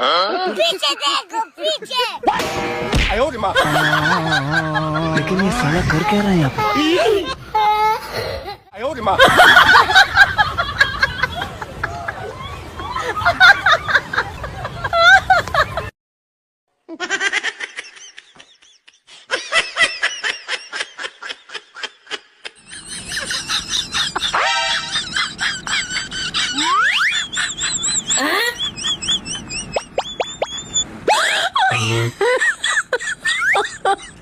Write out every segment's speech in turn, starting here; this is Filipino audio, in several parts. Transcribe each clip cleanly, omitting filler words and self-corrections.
पीछे देखो पीछे। लेकिन ये साला कर क्या रहा है यहाँ पे?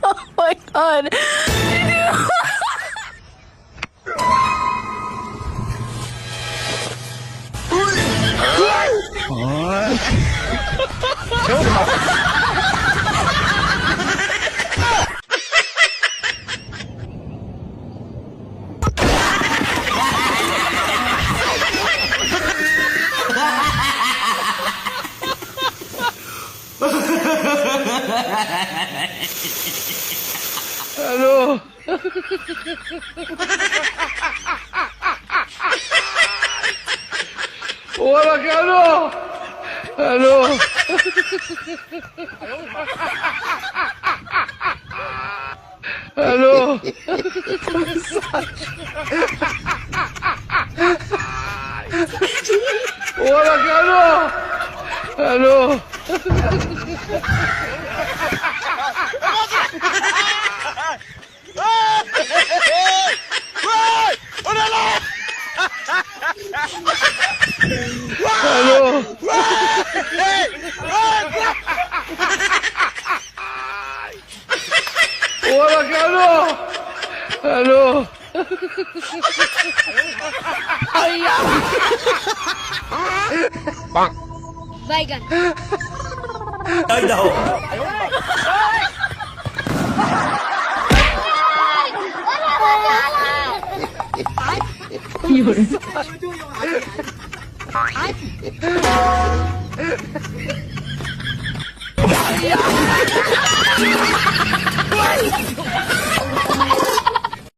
Oh my god. Hello. Hola, Carlos. Hello. Hello. Hola, Carlos. Hello. Hello. Hola, Carlos. Hello. बैगन।